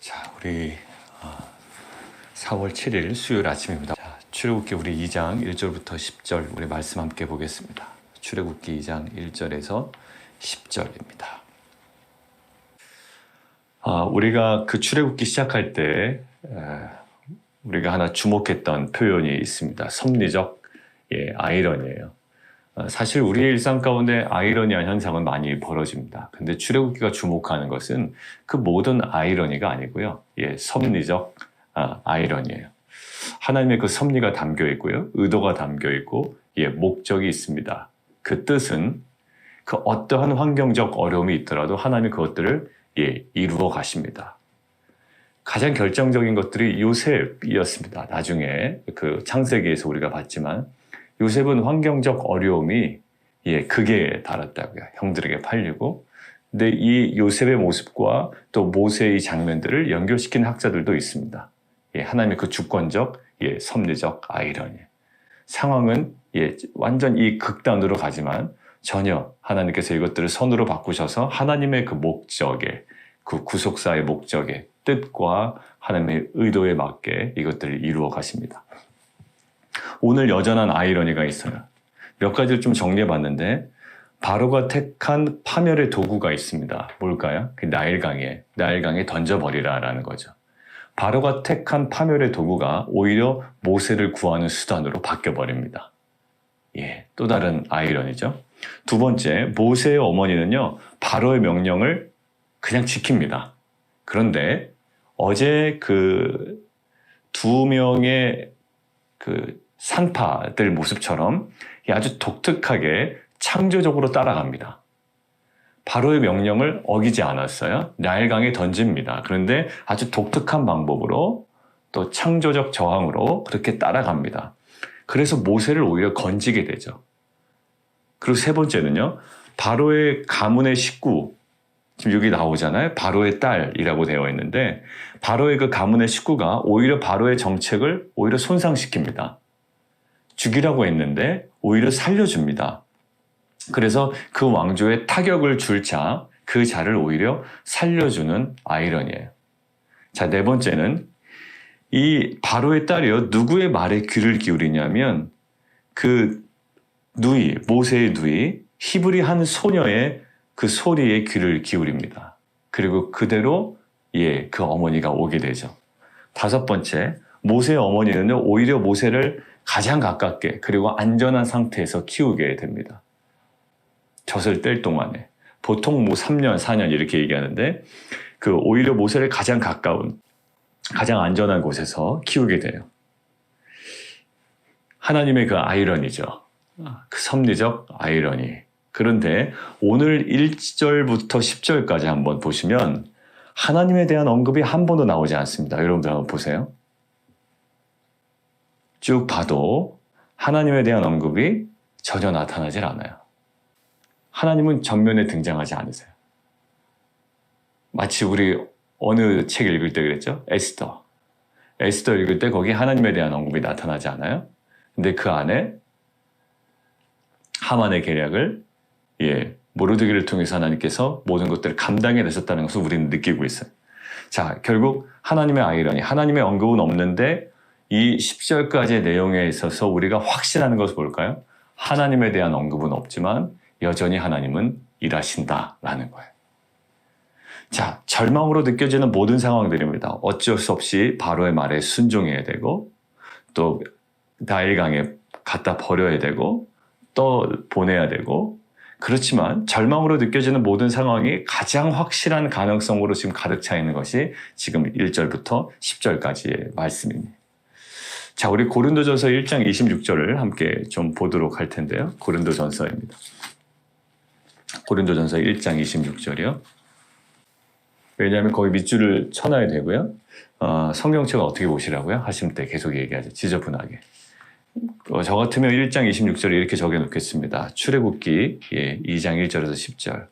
자, 우리 4월 7일 수요일 아침입니다. 자, 출애굽기 우리 2장 1절부터 10절 우리 말씀 함께 보겠습니다. 출애굽기 2장 1절에서 10절입니다. 우리가 그 출애굽기 시작할 때 우리가 하나 주목했던 표현이 있습니다. 섭리적 아이러니예요. 사실 우리의 일상 가운데 아이러니한 현상은 많이 벌어집니다. 근데 출애굽기가 주목하는 것은 그 모든 아이러니가 아니고요. 섭리적 아이러니예요. 하나님의 그 섭리가 담겨 있고요. 의도가 담겨 있고 목적이 있습니다. 그 뜻은 그 어떠한 환경적 어려움이 있더라도 하나님이 그것들을 이루어 가십니다. 가장 결정적인 것들이 요셉이었습니다. 나중에 그 창세기에서 우리가 봤지만 요셉은 환경적 어려움이 극에 달았다고요. 형들에게 팔리고. 근데 이 요셉의 모습과 또 모세의 장면들을 연결시키는 학자들도 있습니다. 하나님의 그 주권적, 섭리적 아이러니. 상황은 완전 이 극단으로 가지만 전혀 하나님께서 이것들을 선으로 바꾸셔서 하나님의 그 목적에, 그 구속사의 목적에, 뜻과 하나님의 의도에 맞게 이것들을 이루어 가십니다. 오늘 여전한 아이러니가 있어요. 몇 가지를 좀 정리해 봤는데 바로가 택한 파멸의 도구가 있습니다. 뭘까요? 그 나일강에 던져버리라라는 거죠. 바로가 택한 파멸의 도구가 오히려 모세를 구하는 수단으로 바뀌어버립니다. 또 다른 아이러니죠. 두 번째, 모세의 어머니는요, 바로의 명령을 그냥 지킵니다. 그런데 어제 그 두 명의 그 산파들 모습처럼 아주 독특하게 창조적으로 따라갑니다. 바로의 명령을 어기지 않았어요. 나일강에 던집니다. 그런데 아주 독특한 방법으로 또 창조적 저항으로 그렇게 따라갑니다. 그래서 모세를 오히려 건지게 되죠. 그리고 세 번째는요. 바로의 가문의 식구, 지금 여기 나오잖아요. 바로의 딸이라고 되어 있는데 바로의 그 가문의 식구가 오히려 바로의 정책을 오히려 손상시킵니다. 죽이라고 했는데 오히려 살려줍니다. 그래서 그 왕조에 타격을 줄 자, 그 자를 오히려 살려주는 아이러니예요. 자, 네 번째는 이 바로의 딸이요. 누구의 말에 귀를 기울이냐면 그 누이, 모세의 누이, 히브리 한 소녀의 그 소리에 귀를 기울입니다. 그리고 그대로 그 어머니가 오게 되죠. 다섯 번째, 모세의 어머니는 오히려 모세를 가장 가깝게 그리고 안전한 상태에서 키우게 됩니다. 젖을 뗄 동안에. 보통 3년, 4년 이렇게 얘기하는데 그 오히려 모세를 가장 가까운, 가장 안전한 곳에서 키우게 돼요. 하나님의 그 아이러니죠. 그 섭리적 아이러니. 그런데 오늘 1절부터 10절까지 한번 보시면 하나님에 대한 언급이 한 번도 나오지 않습니다. 여러분들 한번 보세요. 쭉 봐도 하나님에 대한 언급이 전혀 나타나질 않아요. 하나님은 전면에 등장하지 않으세요. 마치 우리 어느 책 읽을 때 그랬죠? 에스더 읽을 때 거기 하나님에 대한 언급이 나타나지 않아요. 근데 그 안에 하만의 계략을 모르드기를 통해서 하나님께서 모든 것들을 감당해 내셨다는 것을 우리는 느끼고 있어요. 자, 결국 하나님의 아이러니, 하나님의 언급은 없는데 이 10절까지의 내용에 있어서 우리가 확신하는 것을 볼까요? 하나님에 대한 언급은 없지만 여전히 하나님은 일하신다라는 거예요. 자, 절망으로 느껴지는 모든 상황들입니다. 어쩔 수 없이 바로의 말에 순종해야 되고 또 나일강에 갖다 버려야 되고 또 보내야 되고 그렇지만 절망으로 느껴지는 모든 상황이 가장 확실한 가능성으로 지금 가득 차 있는 것이 지금 1절부터 10절까지의 말씀입니다. 자, 우리 고린도전서 1장 26절을 함께 좀 보도록 할 텐데요. 고린도전서입니다. 고린도전서 1장 26절이요. 왜냐하면 거기 밑줄을 쳐놔야 되고요. 성경책을 어떻게 보시라고요? 하실 때 계속 얘기하죠. 지저분하게. 저 같으면 1장 26절에 이렇게 적어놓겠습니다. 출애굽기 2장 1절에서 10절.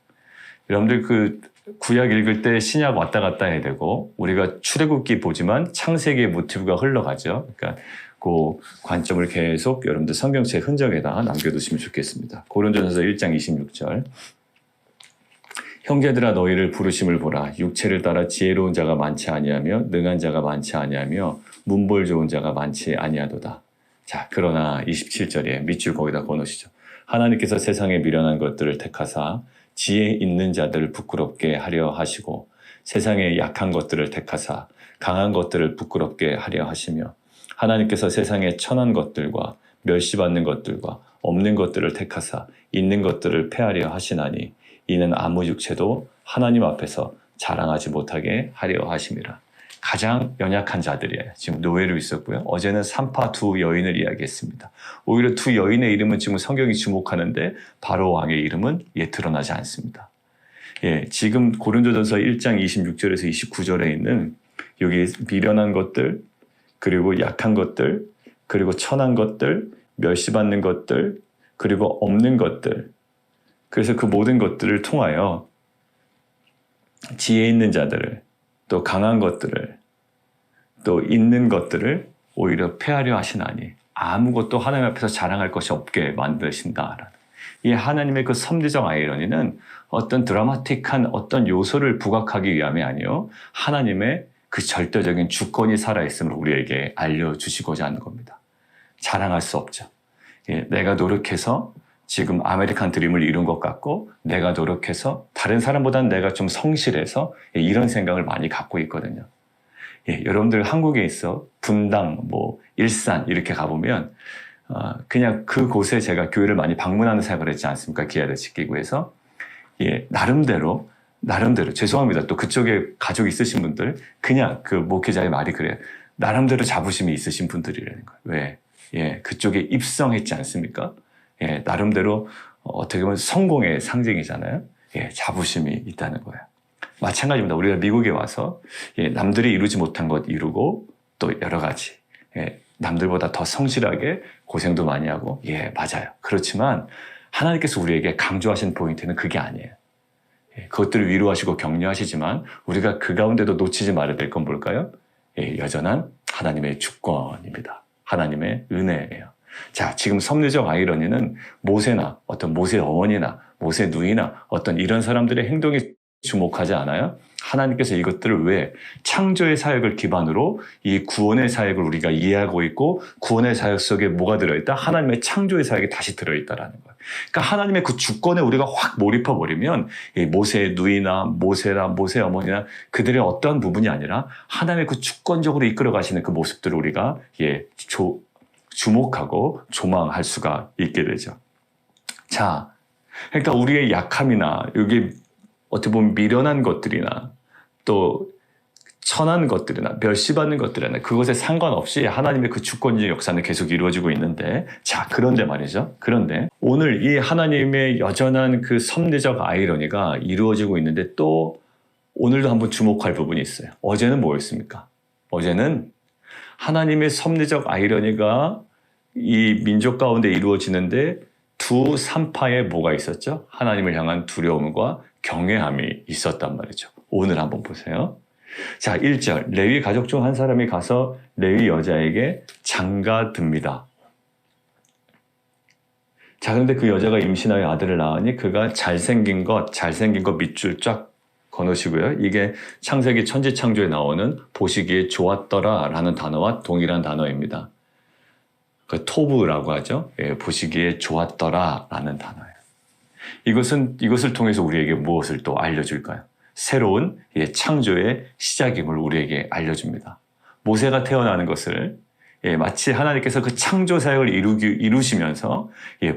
여러분들 그 구약 읽을 때 신약 왔다 갔다 해야 되고 우리가 출애굽기 보지만 창세기의 모티브가 흘러가죠. 그러니까 그 관점을 계속 여러분들 성경책 흔적에다 남겨두시면 좋겠습니다. 고린도전서 1장 26절. 형제들아 너희를 부르심을 보라. 육체를 따라 지혜로운 자가 많지 아니하며 능한 자가 많지 아니하며 문벌 좋은 자가 많지 아니하도다. 자, 그러나 27절에 밑줄 거기다 꺼놓으시죠. 하나님께서 세상에 미련한 것들을 택하사 지혜 있는 자들을 부끄럽게 하려 하시고 세상에 약한 것들을 택하사 강한 것들을 부끄럽게 하려 하시며 하나님께서 세상에 천한 것들과 멸시받는 것들과 없는 것들을 택하사 있는 것들을 패하려 하시나니 이는 아무 육체도 하나님 앞에서 자랑하지 못하게 하려 하심이라. 가장 연약한 자들이에요. 지금 노예로 있었고요. 어제는 산파 두 여인을 이야기했습니다. 오히려 두 여인의 이름은 지금 성경이 주목하는데 바로 왕의 이름은 드러나지 않습니다. 지금 고린도전서 1장 26절에서 29절에 있는 여기 미련한 것들, 그리고 약한 것들, 그리고 천한 것들, 멸시받는 것들, 그리고 없는 것들. 그래서 그 모든 것들을 통하여 지혜 있는 자들을, 또 강한 것들을, 또 있는 것들을 오히려 패하려 하시나니 아무것도 하나님 앞에서 자랑할 것이 없게 만드신다라는 이 하나님의 그 섭리적 아이러니는 어떤 드라마틱한 어떤 요소를 부각하기 위함이 아니요 하나님의 그 절대적인 주권이 살아있음을 우리에게 알려주시고자 하는 겁니다. 자랑할 수 없죠. 내가 노력해서 지금 아메리칸 드림을 이룬 것 같고 내가 노력해서 다른 사람보다는 내가 좀 성실해서 이런 생각을 많이 갖고 있거든요. 여러분들 한국에 있어 분당, 일산 이렇게 가보면 그냥 그곳에 제가 교회를 많이 방문하는 생각을 했지 않습니까? 기아를 지키고 해서 나름대로 죄송합니다. 또 그쪽에 가족 있으신 분들 그냥 그 목회자의 말이 그래요. 나름대로 자부심이 있으신 분들이라는 거예요. 왜? 그쪽에 입성했지 않습니까? 나름대로 어떻게 보면 성공의 상징이잖아요. 자부심이 있다는 거예요. 마찬가지입니다. 우리가 미국에 와서 남들이 이루지 못한 것 이루고 또 여러 가지 남들보다 더 성실하게 고생도 많이 하고 맞아요. 그렇지만 하나님께서 우리에게 강조하신 포인트는 그게 아니에요. 그것들을 위로하시고 격려하시지만 우리가 그 가운데도 놓치지 말아야 될 건 뭘까요? 여전한 하나님의 주권입니다. 하나님의 은혜예요. 자, 지금 섭리적 아이러니는 모세나 어떤 모세 어머니나 모세 누이나 어떤 이런 사람들의 행동에 주목하지 않아요? 하나님께서 이것들을 왜 창조의 사역을 기반으로 이 구원의 사역을 우리가 이해하고 있고 구원의 사역 속에 뭐가 들어있다? 하나님의 창조의 사역이 다시 들어있다라는 거예요. 그러니까 하나님의 그 주권에 우리가 확 몰입해버리면 이 모세의 누이나 모세나 모세 어머니나 그들의 어떠한 부분이 아니라 하나님의 그 주권적으로 이끌어 가시는 그 모습들을 우리가 주목하고 조망할 수가 있게 되죠. 자, 그러니까 우리의 약함이나 여기 어떻게 보면 미련한 것들이나 또 천한 것들이나 멸시받는 것들이나 그것에 상관없이 하나님의 그 주권적 역사는 계속 이루어지고 있는데 자, 그런데 말이죠. 그런데 오늘 이 하나님의 여전한 그 섭리적 아이러니가 이루어지고 있는데 또 오늘도 한번 주목할 부분이 있어요. 어제는 뭐였습니까? 어제는 하나님의 섭리적 아이러니가 이 민족 가운데 이루어지는데 두 산파에 뭐가 있었죠? 하나님을 향한 두려움과 경외함이 있었단 말이죠. 오늘 한번 보세요. 자, 1절 레위 가족 중 한 사람이 가서 레위 여자에게 장가듭니다. 자, 그런데 그 여자가 임신하여 아들을 낳으니 그가 잘생긴 것 밑줄 쫙 거놓으시고요. 이게 창세기 천지창조에 나오는 보시기에 좋았더라 라는 단어와 동일한 단어입니다. 그 토브라고 하죠. 보시기에 좋았더라 라는 단어예요. 이것을 통해서 우리에게 무엇을 또 알려줄까요? 새로운 창조의 시작임을 우리에게 알려줍니다. 모세가 태어나는 것을 마치 하나님께서 그 창조 사역을 이루시면서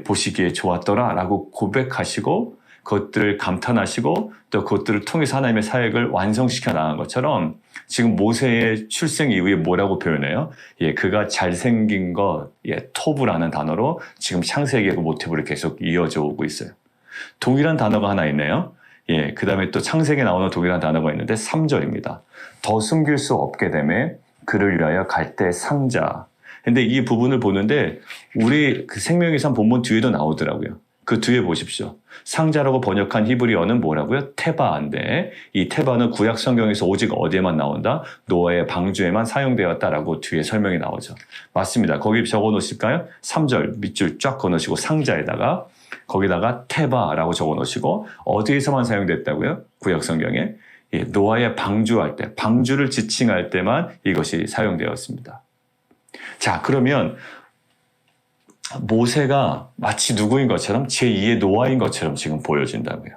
보시기에 좋았더라 라고 고백하시고 그것들을 감탄하시고 또 그것들을 통해서 하나님의 사역을 완성시켜 나간 것처럼 지금 모세의 출생 이후에 뭐라고 표현해요? 그가 잘생긴 것, 토브라는 단어로 지금 창세기의 그 모티브를 계속 이어져 오고 있어요. 동일한 단어가 하나 있네요. 그 다음에 또 창세기에 나오는 동일한 단어가 있는데 3절입니다. 더 숨길 수 없게 되매 그를 위하여 갈대 상자. 근데 이 부분을 보는데 우리 그 생명의산 본문 뒤에도 나오더라고요. 그 뒤에 보십시오. 상자라고 번역한 히브리어는 뭐라고요? 테바인데 이 테바는 구약 성경에서 오직 어디에만 나온다? 노아의 방주에만 사용되었다라고 뒤에 설명이 나오죠. 맞습니다. 거기 적어 놓으실까요? 3절 밑줄 쫙 거놓으시고 상자에다가 거기다가 테바라고 적어 놓으시고 어디에서만 사용됐다고요? 구약 성경에 노아의 방주할 때, 방주를 지칭할 때만 이것이 사용되었습니다. 자, 그러면 모세가 마치 누구인 것처럼 제2의 노아인 것처럼 지금 보여진다고요.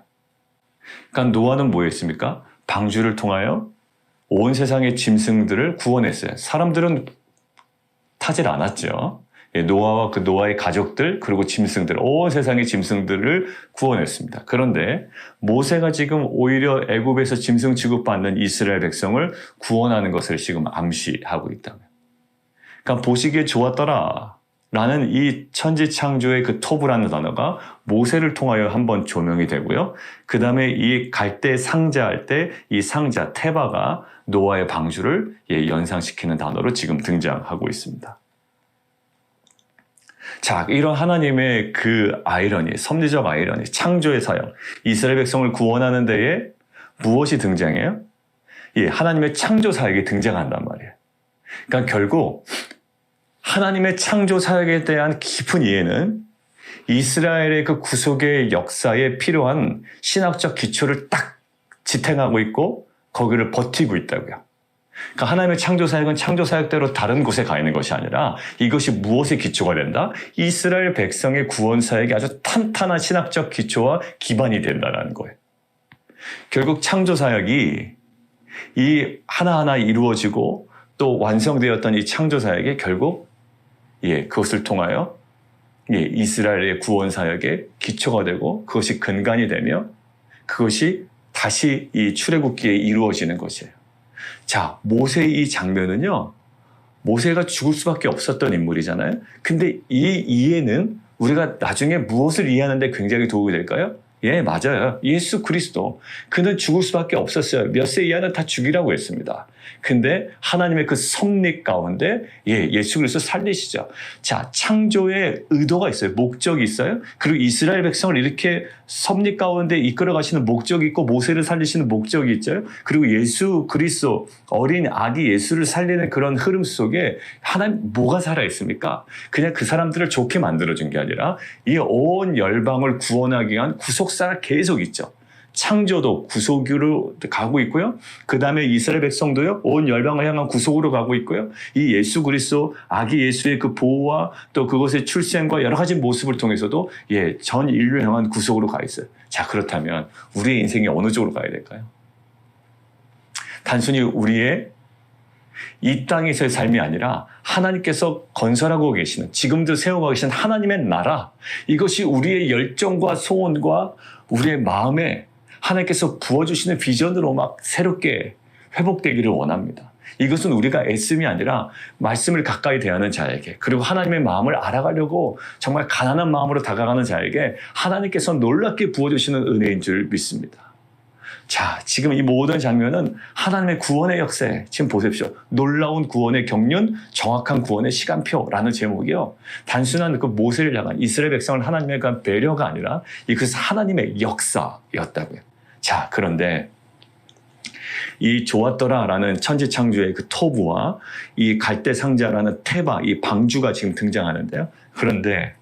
그러니까 노아는 뭐였습니까? 방주를 통하여 온 세상의 짐승들을 구원했어요. 사람들은 타질 않았죠. 노아와 그 노아의 가족들 그리고 짐승들, 온 세상의 짐승들을 구원했습니다. 그런데 모세가 지금 오히려 애굽에서 짐승 취급받는 이스라엘 백성을 구원하는 것을 지금 암시하고 있다고요. 그러니까 보시기에 좋았더라 라는 이 천지창조의 그 토부라는 단어가 모세를 통하여 한번 조명이 되고요. 그 다음에 이 갈대 상자할 때 이 상자 테바가 노아의 방주를 연상시키는 단어로 지금 등장하고 있습니다. 자, 이런 하나님의 그 아이러니, 섭리적 아이러니, 창조의 사역, 이스라엘 백성을 구원하는 데에 무엇이 등장해요? 하나님의 창조 사역이 등장한단 말이에요. 그러니까 결국 하나님의 창조 사역에 대한 깊은 이해는 이스라엘의 그 구속의 역사에 필요한 신학적 기초를 딱 지탱하고 있고 거기를 버티고 있다고요. 그러니까 하나님의 창조 사역은 창조 사역대로 다른 곳에 가 있는 것이 아니라 이것이 무엇의 기초가 된다? 이스라엘 백성의 구원 사역이 아주 탄탄한 신학적 기초와 기반이 된다는 거예요. 결국 창조 사역이 이 하나하나 이루어지고 또 완성되었던 이 창조 사역이 결국 그것을 통하여 이스라엘의 구원 사역의 기초가 되고 그것이 근간이 되며 그것이 다시 이 출애굽기에 이루어지는 것이에요. 자, 모세의 이 장면은요, 모세가 죽을 수밖에 없었던 인물이잖아요. 근데 이 이해는 우리가 나중에 무엇을 이해하는데 굉장히 도움이 될까요? 맞아요. 예수 그리스도. 그는 죽을 수밖에 없었어요. 몇 세 이하는 다 죽이라고 했습니다. 근데 하나님의 그 섭리 가운데 예수 그리스도 살리시죠. 자, 창조의 의도가 있어요. 목적이 있어요. 그리고 이스라엘 백성을 이렇게 섭리 가운데 이끌어 가시는 목적이 있고 모세를 살리시는 목적이 있죠. 그리고 예수 그리스도 어린 아기 예수를 살리는 그런 흐름 속에 하나님 뭐가 살아 있습니까? 그냥 그 사람들을 좋게 만들어준 게 아니라 이 온 열방을 구원하기 위한 구속사가 계속 있죠. 창조도 구속으로 가고 있고요. 그 다음에 이스라엘 백성도요, 온 열방을 향한 구속으로 가고 있고요. 이 예수 그리스도 아기 예수의 그 보호와 또 그것의 출생과 여러 가지 모습을 통해서도 전 인류를 향한 구속으로 가 있어요. 자, 그렇다면 우리의 인생이 어느 쪽으로 가야 될까요? 단순히 우리의 이 땅에서의 삶이 아니라 하나님께서 건설하고 계시는, 지금도 세워가고 계시는 하나님의 나라, 이것이 우리의 열정과 소원과 우리의 마음에 하나님께서 부어주시는 비전으로 막 새롭게 회복되기를 원합니다. 이것은 우리가 애씀이 아니라 말씀을 가까이 대하는 자에게, 그리고 하나님의 마음을 알아가려고 정말 가난한 마음으로 다가가는 자에게 하나님께서 놀랍게 부어주시는 은혜인 줄 믿습니다. 자, 지금 이 모든 장면은 하나님의 구원의 역사에, 지금 보십시오. 놀라운 구원의 경륜, 정확한 구원의 시간표라는 제목이요. 단순한 그 모세를 향한 이스라엘 백성을 하나님의 그 배려가 아니라 이것은 하나님의 역사였다고요. 자, 그런데 이 좋았더라라는 천지창조의 그 토부와 이 갈대상자라는 테바, 이 방주가 지금 등장하는데요. 그런데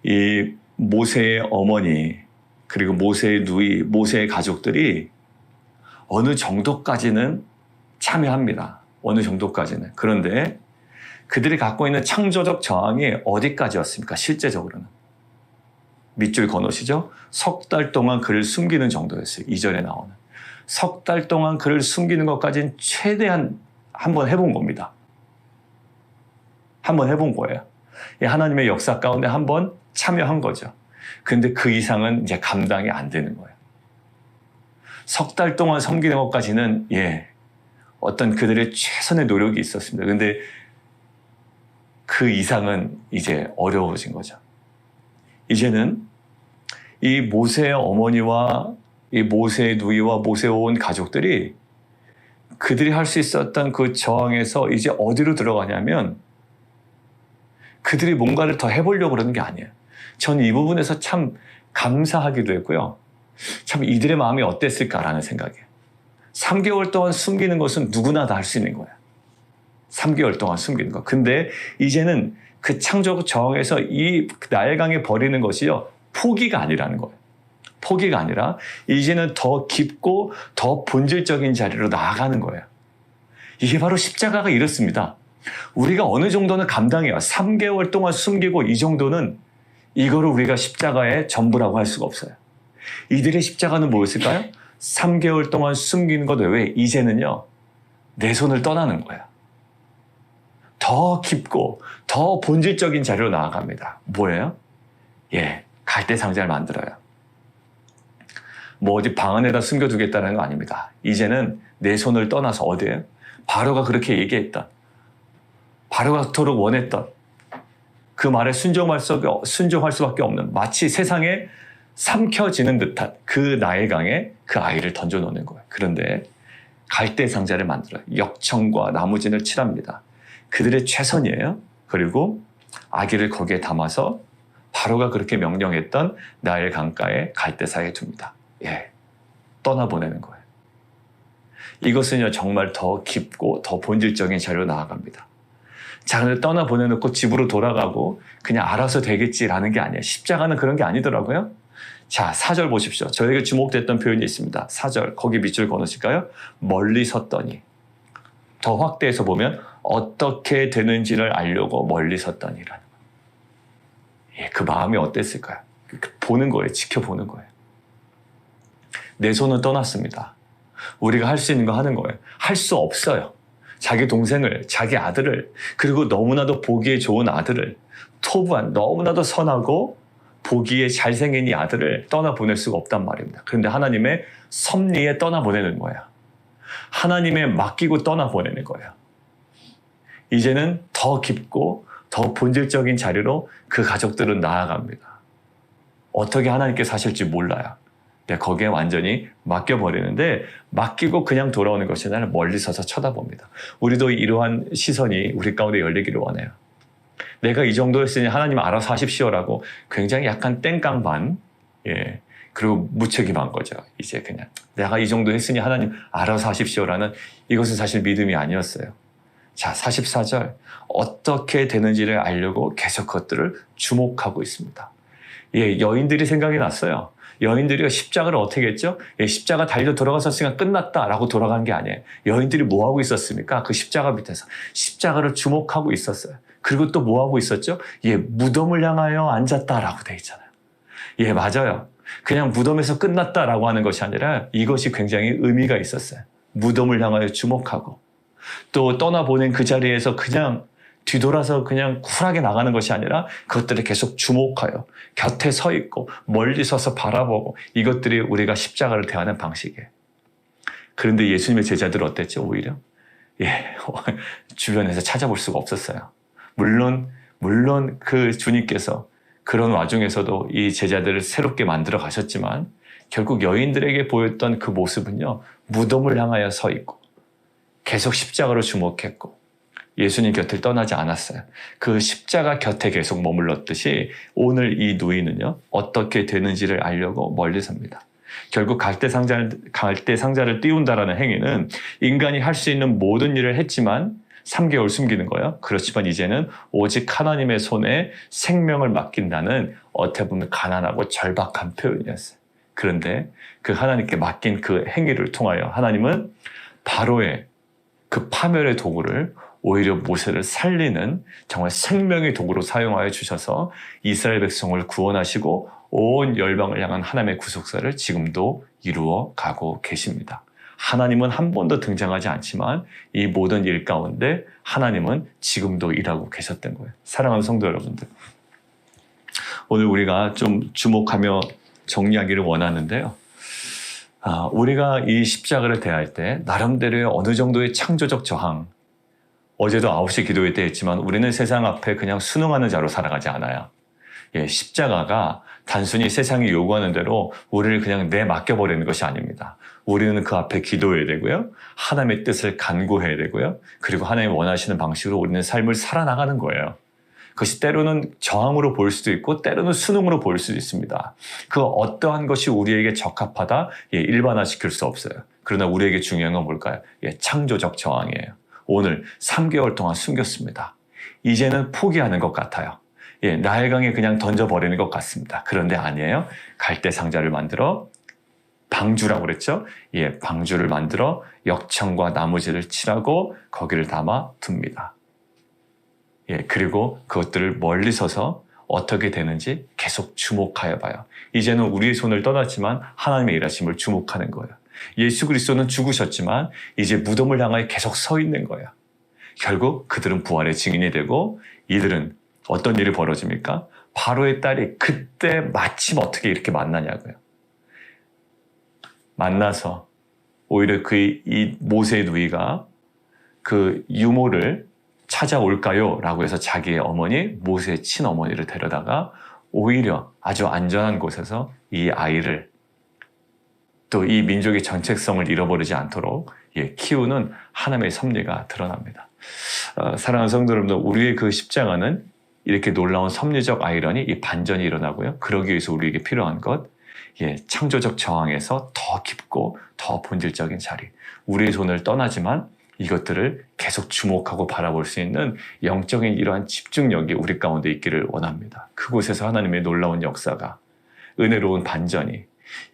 이 모세의 어머니, 그리고 모세의 누이, 모세의 가족들이 어느 정도까지는 참여합니다. 어느 정도까지는. 그런데 그들이 갖고 있는 창조적 저항이 어디까지였습니까? 실제적으로는. 밑줄 건너시죠? 석 달 동안 그를 숨기는 정도였어요. 2절에 나오는. 석 달 동안 그를 숨기는 것까지는 최대한 한번 해본 겁니다. 한번 해본 거예요. 하나님의 역사 가운데 한번 참여한 거죠. 근데 그 이상은 이제 감당이 안 되는 거예요. 석 달 동안 섬기는 것까지는 어떤 그들의 최선의 노력이 있었습니다. 근데 그 이상은 이제 어려워진 거죠. 이제는 이 모세의 어머니와 이 모세의 누이와 모세의 온 가족들이 그들이 할 수 있었던 그 저항에서 이제 어디로 들어가냐면 그들이 뭔가를 더 해보려고 그러는 게 아니에요. 저는 이 부분에서 참 감사하기도 했고요. 참 이들의 마음이 어땠을까라는 생각이에요. 3개월 동안 숨기는 것은 누구나 다 할 수 있는 거예요. 3개월 동안 숨기는 거. 근데 이제는 그 창조적 저항에서 이 나일강에 버리는 것이요, 포기가 아니라는 거예요. 포기가 아니라 이제는 더 깊고 더 본질적인 자리로 나아가는 거예요. 이게 바로 십자가가 이렇습니다. 우리가 어느 정도는 감당해요. 3개월 동안 숨기고 이 정도는, 이거를 우리가 십자가의 전부라고 할 수가 없어요. 이들의 십자가는 뭐였을까요? 3개월 동안 숨기는 것 외에 이제는요, 내 손을 떠나는 거예요. 더 깊고 더 본질적인 자리로 나아갑니다. 뭐예요? 갈대 상자를 만들어요. 뭐 어디 방 안에다 숨겨두겠다는 거 아닙니다. 이제는 내 손을 떠나서 어디에요? 바로가 그렇게 얘기했던, 바로가 그토록 원했던 그 말에 순종할 수밖에 없는, 마치 세상에 삼켜지는 듯한 그 나일강에 그 아이를 던져놓는 거예요. 그런데 갈대 상자를 만들어요. 역청과 나무진을 칠합니다. 그들의 최선이에요. 그리고 아기를 거기에 담아서 바로가 그렇게 명령했던 나일 강가에 갈대사에 둡니다. 떠나보내는 거예요. 이것은요, 정말 더 깊고 더 본질적인 자리로 나아갑니다. 자, 근데 떠나보내놓고 집으로 돌아가고 그냥 알아서 되겠지라는 게 아니에요. 십자가는 그런 게 아니더라고요. 자, 4절 보십시오. 저에게 주목됐던 표현이 있습니다. 4절, 거기 밑줄 그어놓으실까요? 멀리 섰더니. 더 확대해서 보면 어떻게 되는지를 알려고 멀리 섰더니라는 거예요. 그 마음이 어땠을까요? 보는 거예요. 지켜보는 거예요. 내 손은 떠났습니다. 우리가 할 수 있는 거 하는 거예요. 할 수 없어요. 자기 동생을, 자기 아들을, 그리고 너무나도 보기에 좋은 아들을, 토부한, 너무나도 선하고 보기에 잘생긴 이 아들을 떠나보낼 수가 없단 말입니다. 그런데 하나님의 섭리에 떠나보내는 거예요. 하나님의 맡기고 떠나보내는 거예요. 이제는 더 깊고 더 본질적인 자리로 그 가족들은 나아갑니다. 어떻게 하나님께 사실지 몰라요. 거기에 완전히 맡겨버리는데, 맡기고 그냥 돌아오는 것이 아니라 멀리 서서 쳐다봅니다. 우리도 이러한 시선이 우리 가운데 열리기를 원해요. 내가 이 정도 했으니 하나님 알아서 하십시오라고 굉장히 약간 땡깡 반, 그리고 무책임한 거죠. 이제 그냥 내가 이 정도 했으니 하나님 알아서 하십시오라는, 이것은 사실 믿음이 아니었어요. 자, 44절, 어떻게 되는지를 알려고 계속 그것들을 주목하고 있습니다. 여인들이 생각이 났어요. 여인들이 십자가를 어떻게 했죠? 십자가 달려 돌아갔었으니까 끝났다라고 돌아간 게 아니에요. 여인들이 뭐 하고 있었습니까? 그 십자가 밑에서 십자가를 주목하고 있었어요. 그리고 또 뭐 하고 있었죠? 무덤을 향하여 앉았다라고 돼 있잖아요. 맞아요. 그냥 무덤에서 끝났다라고 하는 것이 아니라 이것이 굉장히 의미가 있었어요. 무덤을 향하여 주목하고, 또 떠나보낸 그 자리에서 그냥 뒤돌아서 그냥 쿨하게 나가는 것이 아니라 그것들을 계속 주목하여 곁에 서 있고 멀리 서서 바라보고, 이것들이 우리가 십자가를 대하는 방식이에요. 그런데 예수님의 제자들은 어땠죠? 오히려 주변에서 찾아볼 수가 없었어요. 물론 그 주님께서 그런 와중에서도 이 제자들을 새롭게 만들어 가셨지만, 결국 여인들에게 보였던 그 모습은요, 무덤을 향하여 서 있고 계속 십자가로 주목했고 예수님 곁을 떠나지 않았어요. 그 십자가 곁에 계속 머물렀듯이 오늘 이 누이는요, 어떻게 되는지를 알려고 멀리 섭니다. 결국 갈대 상자를 띄운다라는 행위는 인간이 할 수 있는 모든 일을 했지만 3개월 숨기는 거예요. 그렇지만 이제는 오직 하나님의 손에 생명을 맡긴다는, 어떻게 보면 가난하고 절박한 표현이었어요. 그런데 그 하나님께 맡긴 그 행위를 통하여 하나님은 바로의 그 파멸의 도구를 오히려 모세를 살리는 정말 생명의 도구로 사용하여 주셔서 이스라엘 백성을 구원하시고 온 열방을 향한 하나님의 구속사를 지금도 이루어 가고 계십니다. 하나님은 한 번도 등장하지 않지만 이 모든 일 가운데 하나님은 지금도 일하고 계셨던 거예요. 사랑하는 성도 여러분들, 오늘 우리가 좀 주목하며 정리하기를 원하는데요. 우리가 이 십자가를 대할 때 나름대로의 어느 정도의 창조적 저항, 어제도 9시 기도회 때 했지만 우리는 세상 앞에 그냥 순응하는 자로 살아가지 않아요. 십자가가 단순히 세상이 요구하는 대로 우리를 그냥 내맡겨버리는 것이 아닙니다. 우리는 그 앞에 기도해야 되고요. 하나님의 뜻을 간구해야 되고요. 그리고 하나님이 원하시는 방식으로 우리는 삶을 살아나가는 거예요. 그것이 때로는 저항으로 보일 수도 있고 때로는 순응으로 보일 수도 있습니다. 그 어떠한 것이 우리에게 적합하다, 일반화시킬 수 없어요. 그러나 우리에게 중요한 건 뭘까요? 창조적 저항이에요. 오늘 3개월 동안 숨겼습니다. 이제는 포기하는 것 같아요. 나일강에 그냥 던져버리는 것 같습니다. 그런데 아니에요. 갈대 상자를 만들어 방주라고 그랬죠? 방주를 만들어 역청과 나무지를 칠하고 거기를 담아 둡니다. 그리고 그것들을 멀리 서서 어떻게 되는지 계속 주목하여 봐요. 이제는 우리의 손을 떠났지만 하나님의 일하심을 주목하는 거예요. 예수 그리스도는 죽으셨지만 이제 무덤을 향하여 계속 서 있는 거예요. 결국 그들은 부활의 증인이 되고 이들은 어떤 일이 벌어집니까? 바로의 딸이 그때 마침 어떻게 이렇게 만나냐고요. 만나서 오히려 이 모세의 누이가 그 유모를 찾아올까요? 라고 해서 자기의 어머니, 모세의 친어머니를 데려다가 오히려 아주 안전한 곳에서 이 아이를 또 이 민족의 정체성을 잃어버리지 않도록 키우는 하나님의 섭리가 드러납니다. 사랑하는 성도 여러분들, 우리의 그 십자가는 이렇게 놀라운 섭리적 아이러니, 이 반전이 일어나고요. 그러기 위해서 우리에게 필요한 것, 창조적 저항에서 더 깊고 더 본질적인 자리. 우리의 손을 떠나지만 이것들을 계속 주목하고 바라볼 수 있는 영적인 이러한 집중력이 우리 가운데 있기를 원합니다. 그곳에서 하나님의 놀라운 역사가, 은혜로운 반전이,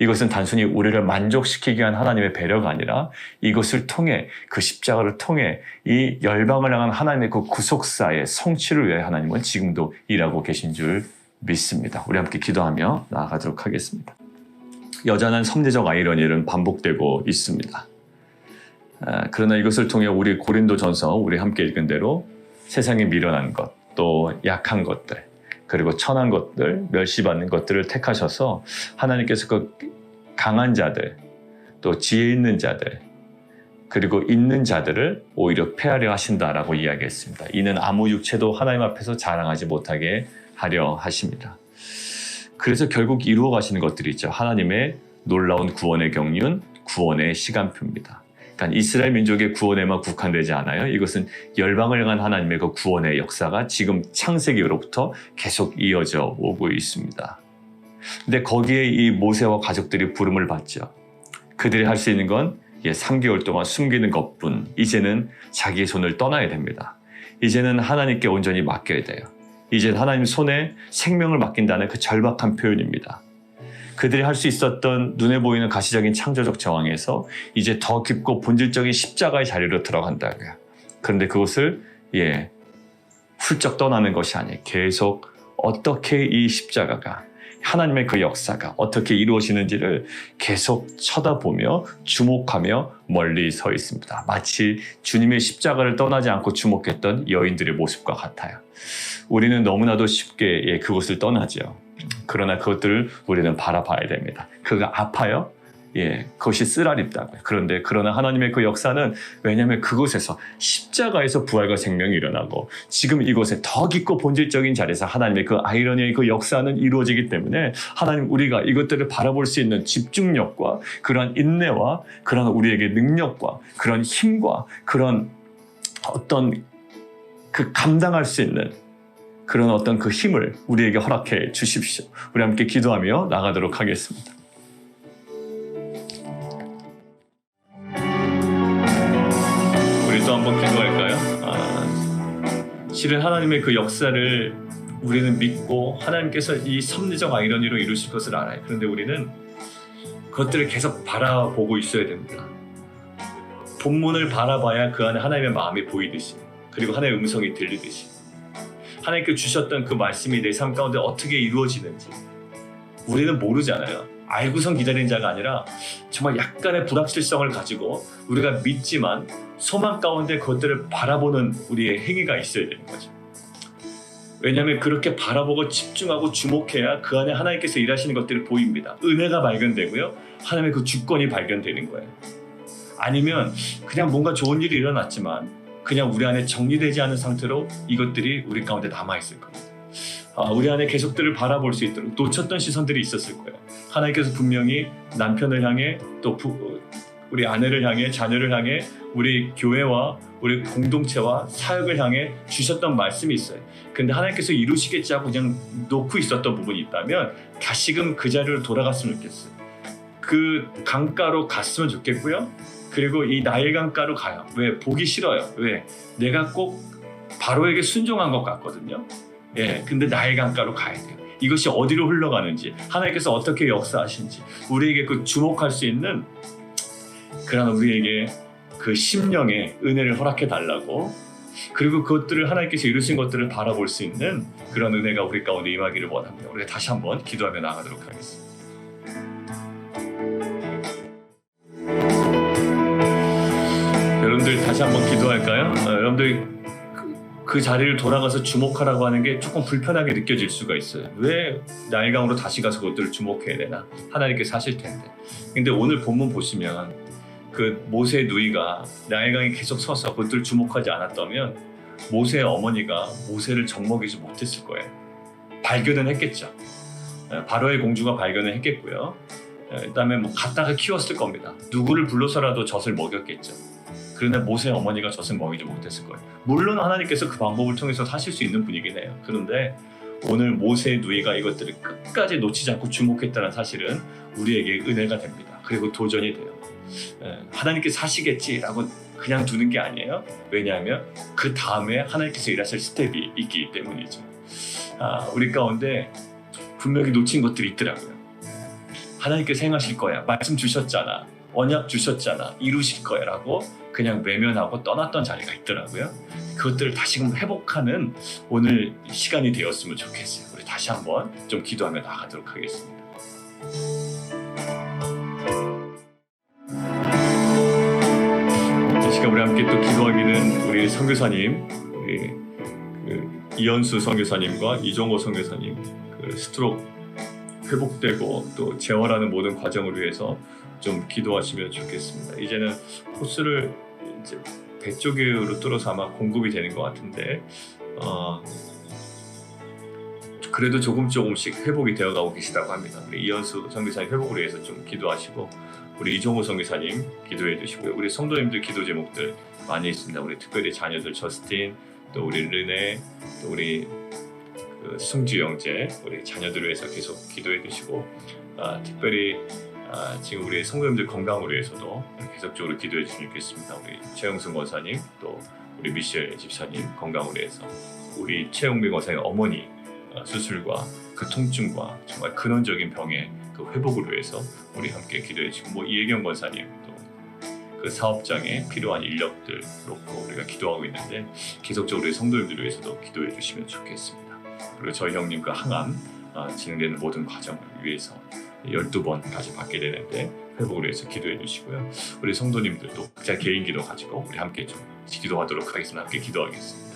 이것은 단순히 우리를 만족시키기 위한 하나님의 배려가 아니라 이것을 통해, 그 십자가를 통해 이 열방을 향한 하나님의 그 구속사의 성취를 위해 하나님은 지금도 일하고 계신 줄 믿습니다. 우리 함께 기도하며 나아가도록 하겠습니다. 여전한 섭리적 아이러니는 반복되고 있습니다. 그러나 이것을 통해 우리 고린도전서 우리 함께 읽은 대로 세상에 미련한 것, 또 약한 것들, 그리고 천한 것들, 멸시받는 것들을 택하셔서 하나님께서 그 강한 자들, 또 지혜 있는 자들, 그리고 있는 자들을 오히려 폐하려 하신다라고 이야기했습니다. 이는 아무 육체도 하나님 앞에서 자랑하지 못하게 하려 하십니다. 그래서 결국 이루어 가시는 것들이 있죠. 하나님의 놀라운 구원의 경륜, 구원의 시간표입니다. 그러니까 이스라엘 민족의 구원에만 국한되지 않아요. 이것은 열방을 향한 하나님의 그 구원의 역사가 지금 창세기로부터 계속 이어져 오고 있습니다. 근데 거기에 이 모세와 가족들이 부름을 받죠. 그들이 할 수 있는 건 3개월 동안 숨기는 것뿐. 이제는 자기의 손을 떠나야 됩니다. 이제는 하나님께 온전히 맡겨야 돼요. 이제 하나님 손에 생명을 맡긴다는 그 절박한 표현입니다. 그들이 할 수 있었던 눈에 보이는 가시적인 창조적 저항에서 이제 더 깊고 본질적인 십자가의 자리로 들어간다고요. 그런데 그것을 훌쩍 떠나는 것이 아니에요. 계속 어떻게 이 십자가가, 하나님의 그 역사가 어떻게 이루어지는지를 계속 쳐다보며 주목하며 멀리 서 있습니다. 마치 주님의 십자가를 떠나지 않고 주목했던 여인들의 모습과 같아요. 우리는 너무나도 쉽게 그것을 떠나죠. 그러나 그것들을 우리는 바라봐야 됩니다. 그가 아파요? 그것이 쓰라립다고요. 그러나 하나님의 그 역사는, 왜냐하면 그곳에서 십자가에서 부활과 생명이 일어나고 지금 이곳에 더 깊고 본질적인 자리에서 하나님의 그 아이러니의 그 역사는 이루어지기 때문에 하나님, 우리가 이것들을 바라볼 수 있는 집중력과 그런 인내와 그런 우리에게 능력과 그런 힘과 그런 어떤 그 감당할 수 있는 그런 어떤 그 힘을 우리에게 허락해 주십시오. 우리 함께 기도하며 나가도록 하겠습니다. 우리 또 한번 기도할까요? 실은 하나님의 그 역사를 우리는 믿고 하나님께서 이 섭리적 아이러니로 이루실 것을 알아요. 그런데 우리는 그것들을 계속 바라보고 있어야 됩니다. 본문을 바라봐야 그 안에 하나님의 마음이 보이듯이, 그리고 하나님의 음성이 들리듯이, 하나님께 주셨던 그 말씀이 내 삶 가운데 어떻게 이루어지는지 우리는 모르잖아요. 알고선 기다리는 자가 아니라 정말 약간의 불확실성을 가지고 우리가 믿지만 소망 가운데 그것들을 바라보는 우리의 행위가 있어야 되는 거죠. 왜냐하면 그렇게 바라보고 집중하고 주목해야 그 안에 하나님께서 일하시는 것들이 보입니다. 은혜가 발견되고요, 하나님의 그 주권이 발견되는 거예요. 아니면 그냥 뭔가 좋은 일이 일어났지만 그냥 우리 안에 정리되지 않은 상태로 이것들이 우리 가운데 남아있을 겁니다. 우리 안에 계속들을 바라볼 수 있도록 놓쳤던 시선들이 있었을 거예요. 하나님께서 분명히 남편을 향해, 또 우리 아내를 향해, 자녀를 향해, 우리 교회와 우리 공동체와 사역을 향해 주셨던 말씀이 있어요. 근데 하나님께서 이루시겠지 하고 그냥 놓고 있었던 부분이 있다면 다시금 그 자리로 돌아갔으면 좋겠어요. 그 강가로 갔으면 좋겠고요. 그리고 이 나일강가로 가요. 왜? 보기 싫어요. 왜? 내가 꼭 바로에게 순종한 것 같거든요. 예, 근데 나일강가로 가야 돼요. 이것이 어디로 흘러가는지, 하나님께서 어떻게 역사하신지, 우리에게 그 주목할 수 있는 그런 우리에게 그 심령의 은혜를 허락해 달라고, 그리고 그것들을 하나님께서 이루신 것들을 바라볼 수 있는 그런 은혜가 우리 가운데 임하기를 원합니다. 우리가 다시 한번 기도하며 나가도록 하겠습니다. 여러분들 다시 한번 기도할까요? 여러분들 그 자리를 돌아가서 주목하라고 하는 게 조금 불편하게 느껴질 수가 있어요. 왜 나일강으로 다시 가서 그것들을 주목해야 되나? 하나님께서 하실 텐데. 근데 오늘 본문 보시면 그 모세의 누이가 나일강에 계속 서서 그것들을 주목하지 않았다면 모세의 어머니가 모세를 정먹이지 못했을 거예요. 발견은 했겠죠. 바로의 공주가 발견을 했겠고요. 그다음에 뭐 갖다가 키웠을 겁니다. 누구를 불러서라도 젖을 먹였겠죠. 그러나 모세의 어머니가 젖을 먹이지 못했을 거예요. 물론 하나님께서 그 방법을 통해서 하실 수 있는 분이긴 해요. 그런데 오늘 모세의 누이가 이것들을 끝까지 놓치지 않고 주목했다는 사실은 우리에게 은혜가 됩니다. 그리고 도전이 돼요. 하나님께서 하시겠지라고 그냥 두는 게 아니에요. 왜냐하면 그 다음에 하나님께서 일하실 스텝이 있기 때문이죠. 우리 가운데 분명히 놓친 것들이 있더라고요. 하나님께서 행하실 거야. 말씀 주셨잖아. 언약 주셨잖아. 이루실 거야 라고 그냥 외면하고 떠났던 자리가 있더라고요. 그것들을 다시금 회복하는 오늘 시간이 되었으면 좋겠어요. 우리 다시 한번 좀 기도하며 나가도록 하겠습니다. 이 시간 우리 함께 또 기도하기는 우리 선교사님, 우리 이현수 선교사님과 이종호 선교사님 스트로크 회복되고 또 재활하는 모든 과정을 위해서 좀 기도하시면 좋겠습니다. 이제는 호스를 이제 배 쪽으로 뚫어서 아마 공급이 되는 것 같은데 그래도 조금씩 회복이 되어가고 계시다고 합니다. 우리 이현수 선교사님 회복을 위해서 좀 기도하시고 우리 이종호 선교사님 기도해 주시고요. 우리 성도님들 기도 제목들 많이 있습니다. 우리 특별히 자녀들 저스틴, 또 우리 르네, 또 우리 승주 형제, 우리 자녀들을 위해서 계속 기도해 주시고 특별히 지금 우리 성도님들 건강을 위해서도 계속적으로 기도해 주시면 좋겠습니다. 우리 최영승 권사님, 또 우리 미셸 집사님 건강을 위해서, 우리 최영민 권사님 어머니 수술과 그 통증과 정말 근원적인 병의 그 회복을 위해서 우리 함께 기도해 주시고, 뭐 이혜경 권사님 또 그 사업장에 필요한 인력들 놓고 우리가 기도하고 있는데 계속적으로 우리 성도님들을 위해서도 기도해 주시면 좋겠습니다. 그리고 저희 형님 그 항암 진행되는 모든 과정을 위해서 12번까지 받게 되는데 회복을 위해서 기도해 주시고요. 우리 성도님들도 각자 개인 기도 가지고 우리 함께 좀 기도하도록 하겠습니다. 함께 기도하겠습니다.